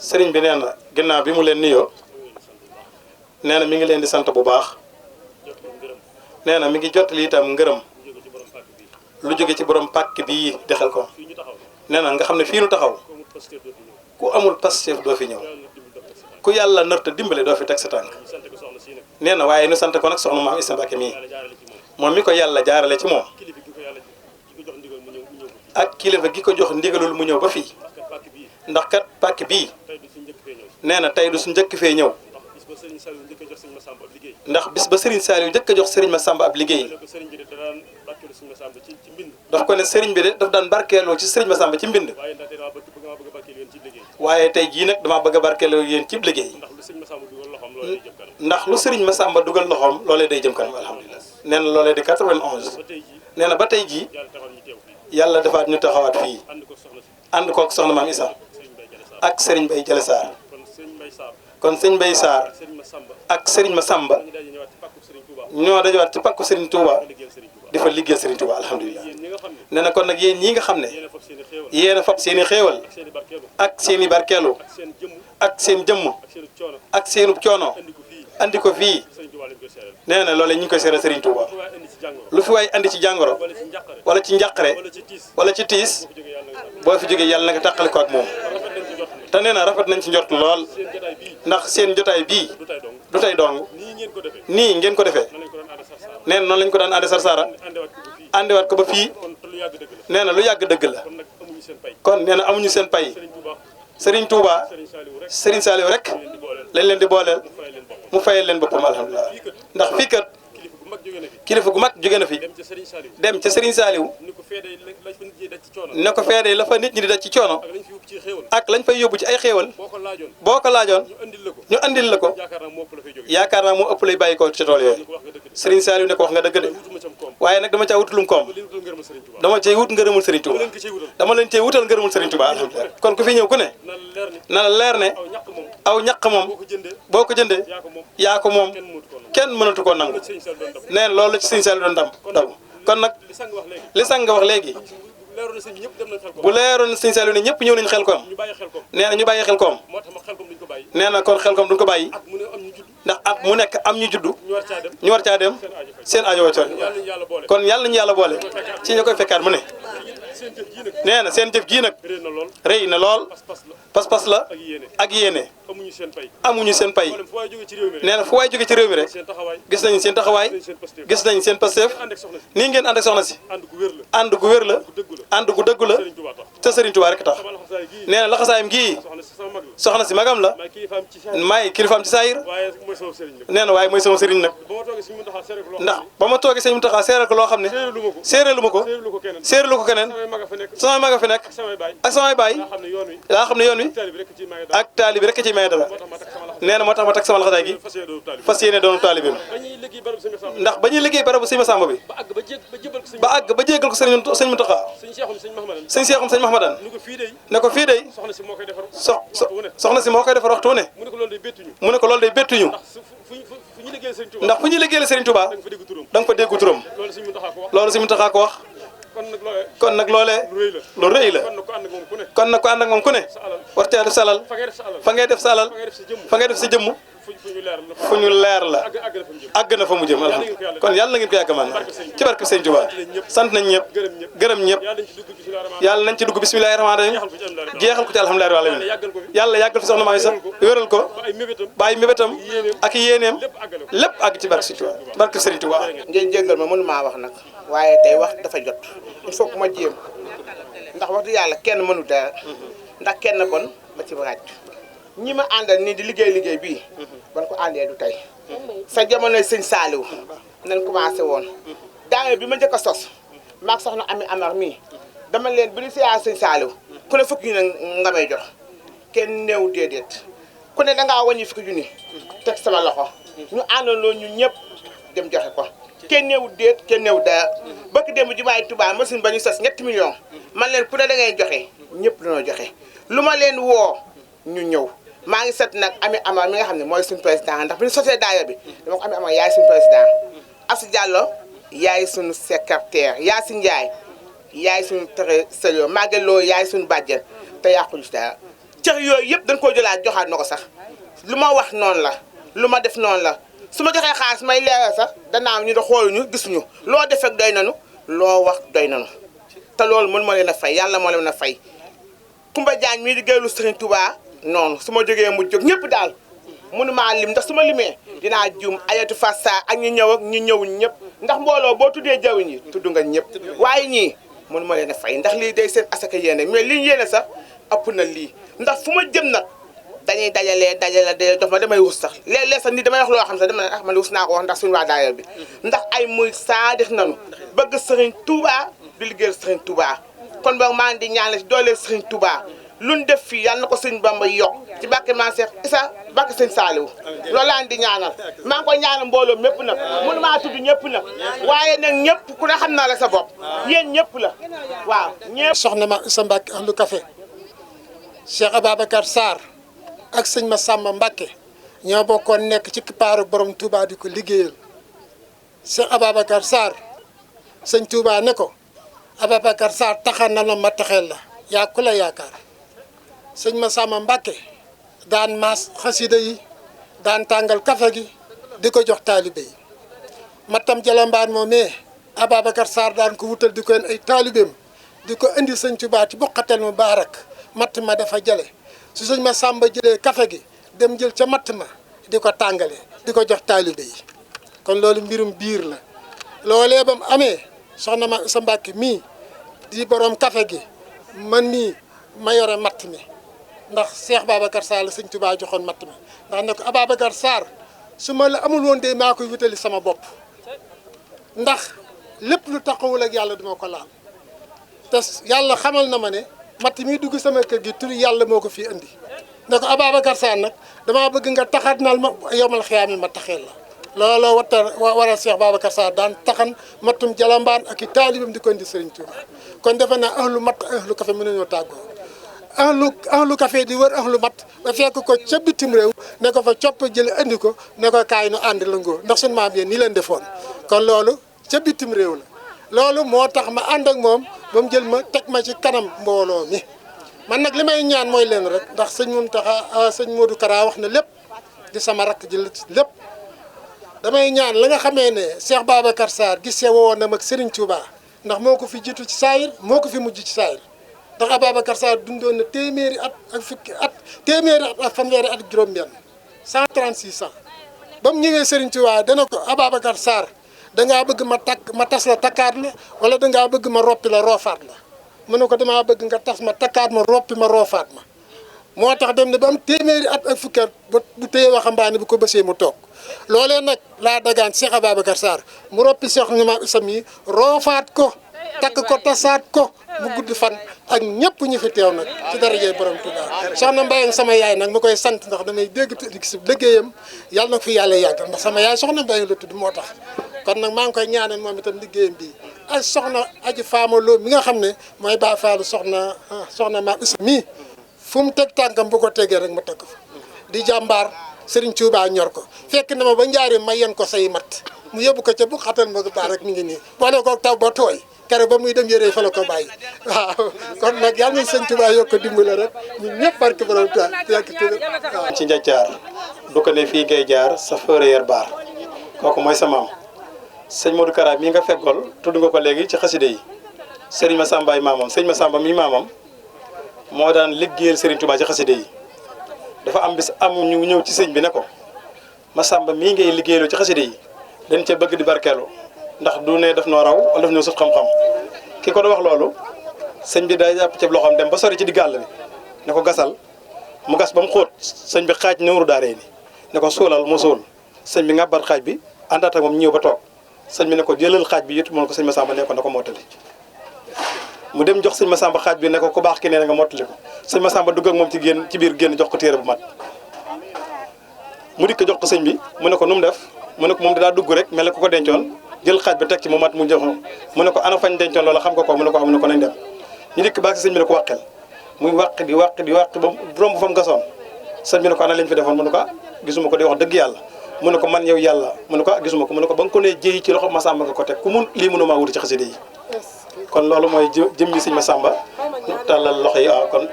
sëriñ bi nee na ginnaaw bi mu leen nuyoo nee na mi ngi leen di sant bu baax nee na mi ngi jottali itam ngërëm lu jóge ci borom pàkk bii di Xelkom nee na nga xam ne fii nu taxaw ku amul Pastef doo fi ñëw ku yàlla narta dimbale doo fi teg sa tànk nee na waaye nu sant ko nag soxna Maam Issa Mbacké mii moom mi ko yàlla jaarale ci moom ak kilifa gi ko jox ndigalul mu ñëw ba fii ndax kat pàkk bii nee na tey du su njëkk fee ñëw ndax bis ba Serigne Saliou njëkk a jox Serigne Massamba ab liggéey daf ko ne Serigne bi de daf daan barkeeloo ci Serigne Massamba ci mbind waaye tey jii nag damaa bëgg a barkeeloo yéen ci liggéey ndax lu Serigne Massamba dugal loxoom loolee day jëm kanam alhamdulilah nee na loolee di 91 nee na ba tey jii yàlla defaat ñu taxawaat fii ànd kook soxna Maam Issa ak Serigne Baye Jale Sarr kon sëñ Baye Sarr ak Serigne Massamba ñoo dajawaat ci pàkku Serigne Touba di fa liggéeyal Serigne Touba alhamdulilah nee na kon nag yéen ñii nga xam ne yéen a fab seen i xéewal ak seen i barkeelu ak seen jëmm ak seenu coono andi ko fii nee na loolee ñu ngi koy seeral Serigne Touba lu fi waay andi ci jàngoro wala ci njàqare wala ci tiis boo fi jógee yàlla na nga tàqali ko ak moom te nee na rafet nañ ci njort lool ndax seen jotaay bii du tey dong nii ngeen ko defee nee na noonu lañ ko daan ànde Sarsara àndewaat ko ba fii nee na lu yàgg dëgg la kon nee na amuñu seen pay Serigne Touba Serigne Saliou rek lañ leen di booleel mu fayal leen boppam alhamdulilah ndax fii kat kilifa gu mag jóge na fi dem ca Serigne Saliou ne ko feedee la fa nit ñi di daj ci coono ak lañ fay yóbbu ci ay xéewal boo ko laajoon ñu andil la ko yaakaar naa moo ëpp lay bàyyi ko ci tool yooyu Serigne Saliou ne ko wax nga dëgg de waaye nag dama caa wutulum koom dama cay wut ngërëmul Serigne Touba dama leen cay wutal ngërëmul Serigne Touba alhamdulilah kon ku fi ñëw ku ne na la leer ne aw ñaq moom boo ko jëndee yaa ko moom kenn mënatu koo nangu nee na loolu la ci Serigne Saliou doon daw kon nag li sang nga wax léegi bu leeroon na Serigne Saliou ne ñëpp ñëw nañu Xelkom nee na ñu bàyyi Xelkom nee na kon Xelkom duñ ko bàyyi ndax at mu nekk am ñu juddu ñu war caa dem seen aajo waccoon kon yàlla nañu yàlla boole ci ñu koy fekkaat mu ne nee na seen jëf jii nag rëy na lool pas-pas la ak yéene amuñu seen pay nee na fu waay jóge ci réew mi rek gis nañ seen taxawaay gis nañ seen Pastef nii ngeen ànd ak soxna si ànd gu wér la ànd gu dëggu la te Serigne Touba rek tax nee na laxasaayam gii soxna si magam la maay kilifaam ci saayir nee na waaye mooy sama Serigne nag ndax ba ma toogee sëñ Mountakha seeral ko loo xam ne séeréelu ma ko séeréelu ko keneen samay maga fi nekk ak samay baay laa xam ne yoon wi ak taalibi rek ci may dara nee na moo tax ma teg sama laxasaay gi fas yéene doonu taalibi ndax ba ñuy liggéey barabu sëñ Massamba bi ba àgg ba jéggal ko sëñ Mountakha sëñ Cheikhoum sëñ Mahamadan ne ko fii day soxna si moo koy defar waxtu wu ne mu ne ko loolu day bettuñu ndax fu ñuy liggéeyal Serigne Touba da nga fa déggu turam loolu sëñ Mountakha ko wax kon nag loolee lu rëy la kon nag ko ànd ak moom ku ne war caa def sa alal fa ngay def sa alal fa ngay def sa jëmm fu ñu leer la àgg na fa mu jëm alhamdulilah kon yàlla na ngeen ko yàgg man ci barke Sëñ Touba sant nañ ñëpp gërëm ñëpp yàlla nañ ci dugg bismillahi rahmaani rahim jeexal ko ci alhamdulilah rabbil alamin yàlla yàggal fi soxna Maam Issa wéral ko bàyyi mébétam ak yéeneem lépp àgg ci barke Sëñ Touba barke Sëñ Touba ngeen jéggal ma mënu maa wax nag waaye tey wax dafa jot il faut que ma jéem ndax wax dëgg yàlla kenn mënu dara ndax kenn bon ba ci raaj ñi ma àndal nii di liggéey bii ban ko àndee du tey sa jamonoy sëñ Saliou nañ commencé woon daanaka bi ma njëkk a sos maag soxna Ami Amar mii dama leen bi ñu siyaare sëñ Saliou ku ne fukki junni nga may jox kenn néew déedéet ku ne dangaa wàññi fukki junni teg sama loxo ñu àndandoo ñun ñëpp dem joxe ko kenn néew déet kenn néew dara bëgg dem jumaay Tuubaa machine ba ñu sos 7 millions man leen ku ne da ngay joxe ñëpp dañoo joxe lu ma leen woo ñu ñëw maa ngi set nag Ami Amar mi nga xam ne mooy suñu président ndax bi ñu sosee daaya bi dama ko Ami Amar yaay suñu président Assou Diallo yaay suñu secrétaire Yacine Ndiaye yaay suñu trésorier Maguette Lo yaay suñu bàjjen te yàqulu si dara cër yooyu yëpp dañ koo jëlaat joxaat na ko sax lu ma wax noonu la lu ma def noonu la su ma joxee xaalis may leeral sax danaa ñu da xooluñu gisuñu loo def rek doy nanu loo wax doy nanu te loolu mën ma leen a fay yàlla moo leen a fay Kumba Diagne mii di géelu Serigne Touba noonu su ma jógee mu jóg ñëpp daal mënumaa lim ndax su ma limee dinaa juum ayatu fassa ak ñu ñëw ak ñu ñëwuñ ñëpp ndax mbooloo boo tuddee jaww ñi tudd nga ñëpp waaye ñii mënu ma leen a fay ndax lii day seen asaka yéene mais lii yéene sax ëpp na lii ndax fu ma jëm nag dañuy dajale dox ma damay wus sax léeg-léeg sax nit damay wax loo xam sax dama ne ah man wus naa ko wax ndax suñu waa daayira bi ndax ay muy saadix nanu bëgg Serigne Touba di liggéeyal Serigne Touba kon boog maa ngi di ñaanal ci dooleel Serigne Touba luñ def fii yàlla na ko Serigne Bamba yokk ci bàkke maa Seex Isa bàkke Serigne Saliou loolu laa di ñaanal maa ngi koy ñaanal mbooloo mépp nag mënu maa tudd ñëpp nag waaye nag ñëpp ku ne xam naa la sa bopp yéen ñëpp la waaw ñëpp. soxna ma Isa Mbacke ahlu café Cheikh Ababacar Sarr ak sëñ Massamba Mbacke ñoo bokkoon nekk ci kippaaru borom Touba di ko liggéeyal Cheikh Ababacar Sarr sëñ Touba ne ko Ababacar Sarr taxal na ma taxeel la yaa ku la yaakaar sëñ Massamba Mbacke daan maas xasida yi daan tàngal kafe gi di ko jox taalibe yi matam jalambaan moo mais Ababacar Sarr daan ko wutal di ko ay taalibeem di ko indi sëñ Touba ci bokkatel mu baarak matt ma dafa jale su sëñ Massamba jëlee kafe gi dem jël ca matt ma di ko tàngale di ko jox taalibe yi kon loolu mbirum biir la loolee ba mu amee soxna ma sa Mbàkke mii di borom kafe gi man mii ma yore matt mi ndax Cheikh Babacar Sarr la sëñ Touba joxoon matt mi ndax ne ko Ababacar Sarr su ma la amul woon de maa koy wutali sama bopp ndax lépp lu taxawul ak yàlla duma ko laal te yàlla xamal na ma ne matt mi dugg sama kër gi tur yàlla moo ko fii indi ne ko Ababacar Sarr nag damaa bëgg nga taxat nal ma yomal xiyaam ma taxeel la looloo waral Cheikh Babacar Sarr daan taxan mattum jalambaan ak i taalibam di ko indi Serigne Touba kon defe naa ahlu matt ahlu café mën nañoo tàggoo ahlu café di wër ahlu matt ba fekk ko ca bitim réew ne ko fa copp jële andi ko ne ko kaay nu ànd la ngoo ndax suñu maam yéen nii leen defoon kon loolu ca bitim réew la loolu moo tax ma ànd ak moom ba mu jël ma teg ma ci kanam mbooloo mi man nag li may ñaan mooy leen rek ndax sëñ Mountakha sëñ Modou Kara wax na lépp di sama rakk ji lépp damay ñaan la nga xamee ne Cheikh Babacar Sarr gisee woon na mag Serigne Touba ndax moo ko fi jiitu ci saayir moo ko fi mujj ci saayir ndax Ababacar Sarr dundoon na téeméeri at ak fukki at téeméeri at ak fanweeri at ak juróom-benn 136 ans ba mu ñëwee Serigne Touba dana ko Ababacar Sarr dangaa bëgg ma tas la takkaat la wala dangaa bëgg ma roppi la roofaat la mu ne ko damaa bëgg nga tas ma takkaat ma roppi ma roofaat ma moo tax dem na ba am téeméeri at ak fukki at ba bu téye waxambaane bu ko bësee mu toog loolee nag laa dagaan Cheikh Ababacar Sarr mu roppi Cheikh Maam Issa mi roofaat ko takk ko tasaat ko mu gudd fan ak ñëpp ñu fi teew nag ci darajee borom Tuubaa soxna Mbayang sama yaay nag ma koy sant ndax damay dégg si liggéeyam yàlla na ko fi yàlla yàggal ndax sama yaay soxna Mbayang la tudd moo tax kon nag maa ngi koy ñaanal moom itam liggéeyam bii ak soxna aji faama loo mi nga xam ne mooy baa faalu soxna Maam Issa mii fu mu teg tànkam bu ko tegee rek ma teg ko fa di jàmbaar Serigne Touba ñor ko fekk na ma ba njaari ma yen ko say mat mu yóbbu ko ca bu xatal ma ko baax rek mi ngi nii boole ko taw ba tooy kere ba muy dem yére fa la ko bàyyi waaw kon nag yàlla nañ Serigne Touba yokk ko dimbale rek ñun ñëpp barke borom Touba waaw. ci njaccaar du ko ne fii ngay jaar sa fëreer baar kooku mooy sa maam sëñ Modou Kara mii nga feggool tudd nga ko léegi ci xaside yi Serigne Massamba ay maamam sëñ Massamba mii maamam moo daan liggéeyal Serigne Touba ci xaside yi dafa am bis am ñu ñëw ci sëñ bi ne ko Massamba mii ngay liggéeyaloo ci xaside yi dañ ca bëgg di barkeelu ndax du ne daf noo raw wala daf ñoo sut xam-xam ki ko doon wax loolu sëñ bi day jàpp ci loxoom dem ba sori ci digg àll bi ne ko gasal mu gas ba mu xóot sëñ bi xaaj nuuru daaree ni ne ko suulal mu suul sëñ bi ngàbbat xaaj bi àndaat ak moom ñëw ba toog sëñ bi ne ko jëlal xaaj bi yëpp moom ko sëñ Massamba ne ko na ko mottali mu dem jox sëñ Massamba xaaj bi ne ko ku baax ki nee na nga mottali ko sëñ Massamba dugg ak moom ci biir génn jox ko téere bu mat mu dikk jox ko sëñ bi mu ne ko nu mu def mu ne ko moom daa dugg rek mel ne ku ko dencoon jël xaaj bi teg ci mu mat mu jox mu ne ko ana fañ dencoon loola xam nga ko mu ne ko am na ko nañ dem ñu dikk baax si sëñ bi ne ko wàqel muy wàq di wàq ba romb fa mu gasoon sëñ bi ne ko ana lañ fi defoon mu ne ko gisuma ko di wax dëgg yàlla mu ne ko man yow yàlla mu ne ko gisuma ko mu ne ko ba nga ko nee jëyi ci loxo Massamba nga ko teg ku mun lii mënu maa wuti ci xasida yi kon loolu mooy jëmmi sëñ Massamba tàllal loxo yi waaw kon